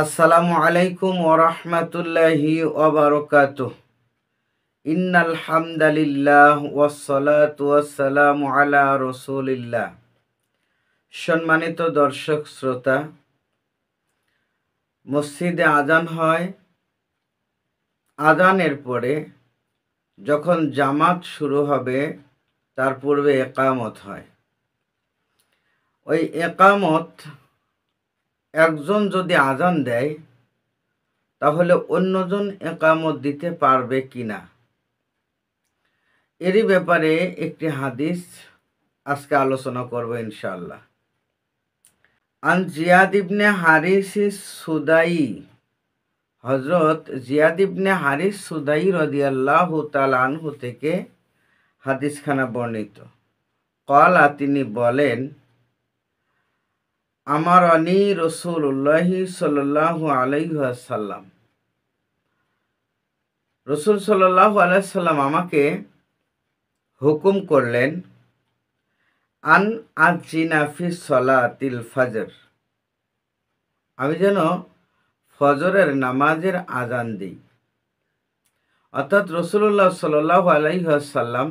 আসসালামু আলাইকুম ওয়া রাহমাতুল্লাহি ওয়া বারাকাতুহু। ইন্নাল হামদালিল্লাহ ওয়াসসালাতু ওয়াসসালামু আলা রাসূলিল্লাহ। সম্মানিত দর্শক শ্রোতা, মসজিদে আজান হয়। আজানের পরে যখন জামাত শুরু হবে তার পূর্বে ইকামত হয়। ওই ইকামত একজন যদি আজান দেয় তাহলে অন্যজন ইকামত দিতে পারবে কিনা, এরই ব্যাপারে একটি হাদিস আজকে আলোচনা করব ইনশাআল্লাহ। আন জিয়াদ ইবনে হারিস সুদাই, হযরত জিয়াদ ইবনে হারিস সুদাই রাদিয়াল্লাহু তাআলা আনহু থেকে হাদিসখানা বর্ণিত। ক্বালা, তিনি বলেন, আমারানি রাসূলুল্লাহি সাল্লাল্লাহু আলাইহি ওয়াসাল্লাম, রাসূল সাল্লাল্লাহু আলাইহি ওয়াসাল্লাম আমাকে হুকুম করলেন, আন আজিনা ফি সলাতিল ফজর, আমি যেন ফজরের নামাজের আজান দিই। অর্থাৎ রাসূলুল্লাহ সাল্লাল্লাহু আলাইহি ওয়াসাল্লাম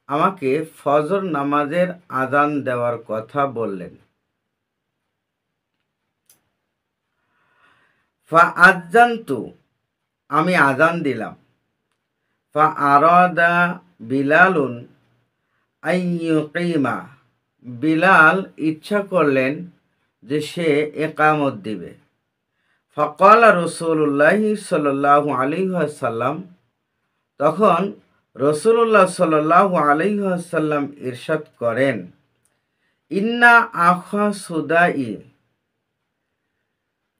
আমাকে ফজর নামাজের আজান দেওয়ার কথা বললেন। ফা আযানতু, আমি আজান দিলাম। ফা আরাদা বিলালুন আইয়ুকিমা, বিলাল ইচ্ছা করলেন যে সে ইকামত দিবে। ফাকালা রাসূলুল্লাহি সাল্লাল্লাহু আলাইহি ওয়াসাল্লাম, তখন রাসূলুল্লাহ সাল্লাল্লাহু আলাইহি ওয়াসাল্লাম ইরশাদ করেন, ইন্না আখা সুদাই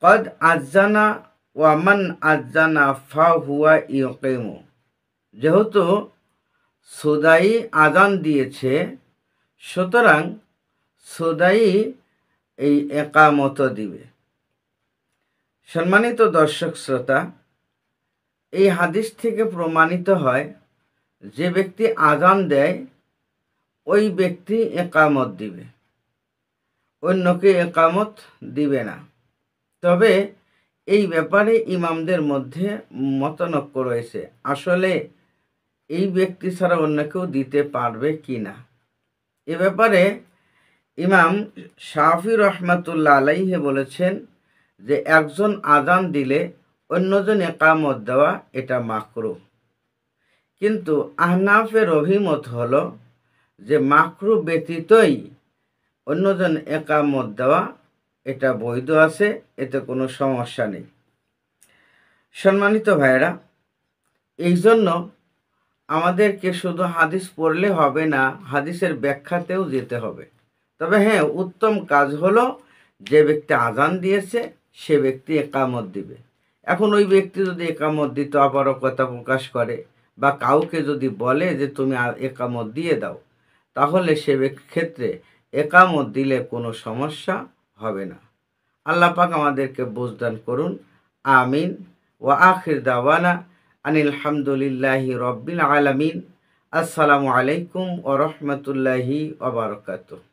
কদ আযানা ওয়া মান আযানা ফা হুয়া ইউকিমু, যেহেতু সুদাই আজান দিয়েছে সুতরাং সুদাই এই ইকামত দিবে। সম্মানিত দর্শক শ্রোতা, এই হাদিস থেকে প্রমাণিত হয় যে ব্যক্তি আজান দেয় ওই ব্যক্তি ইকামত দিবে, অন্যকে ইকামত দিবে না। তবে এই ব্যাপারে ইমামদের মধ্যে মতানৈক্য রয়েছে, আসলে এই ব্যক্তি ছাড়া অন্য কেউ দিতে পারবে কি না। এ ব্যাপারে ইমাম শাফি রহমাতুল্লাহ আলাইহি বলেছেন যে একজন আজান দিলে অন্যজন ইকামত দেওয়া এটা মাকরুহ। কিন্তু আহনাফের অভিমত হলো যে মাকরুহ ব্যতীতই অন্যজন ইকামত দেওয়া এটা বৈধ আছে, এতে কোনো সমস্যা নেই। সম্মানিত ভাইয়েরা, এই জন্য আমাদেরকে শুধু হাদিস পড়লে হবে না, হাদিসের ব্যাখ্যাতেও যেতে হবে। তবে হ্যাঁ, উত্তম কাজ হলো যে ব্যক্তি আজান দিয়েছে সে ব্যক্তি ইকামত দিবে। এখন ওই ব্যক্তি যদি ইকামত দিতে অপারগতা প্রকাশ করে বা কাউকে যদি বলে যে তুমি ইকামত দিয়ে দাও, তাহলে সে ক্ষেত্রে ইকামত দিলে কোনো সমস্যা হবে না। আল্লাহ পাক আমাদেরকে বুঝদান করুন, আমিন। ওয়া আখির দাওয়ানা আনিল হামদুলিল্লাহি রাব্বিল আলামিন। আসসালামু আলাইকুম ওয়া রাহমাতুল্লাহি ওয়া বারাকাতুহু।